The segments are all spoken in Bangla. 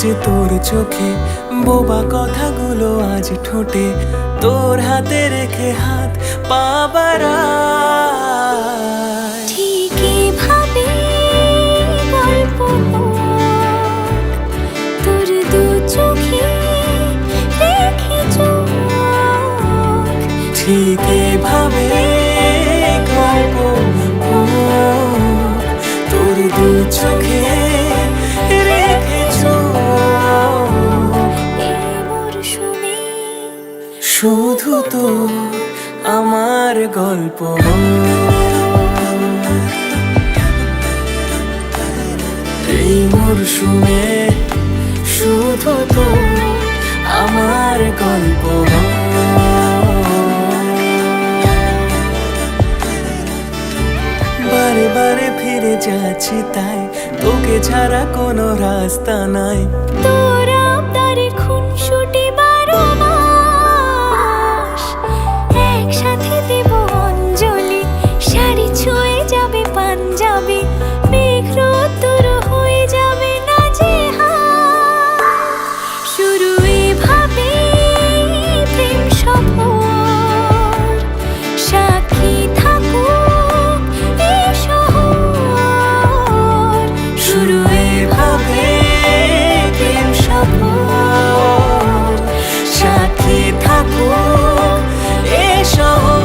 যে তোর চোখে, বোবা কথাগুলো আজ ঠোঁটে, তোর হাতে রেখে হাত পা বাড়াই। ঠিকই ভাবে গল্প তোর দু চোখে রেখে চোখ, ঠিক এভাবে গল্প হোক, তোর দু চোখে রেখে চোখ। এই মরশুমে শুধু তো আমার গল্প হোক, এই মরশুমে শুধু তো আমার গল্প হোক। বারে বারে ফিরে যাচ্ছি তাই, তোকে ছাড়া কোনো রাস্তা নাই। তোর আবদারে খুনসুটি 12 মাস, একসাথে দেব অঞ্জলি, শাড়ি ছুঁয়ে যাবে পাঞ্জাবি, মেঘ রোদ্দুর হয়ে যাবে নাজেহাল। শুরু এভাবে প্রেম সফর, সাক্ষী থাকুক এই শহর। শুরু এভাবে প্রেম সফর, সাথী থাকুক এ শহর।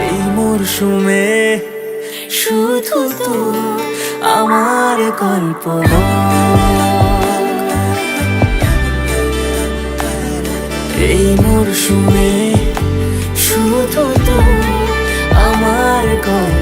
এই মরশুমে শুধু তো আমার গল্প হোক, এই মরশুমে শুধু তো আমার গল্প।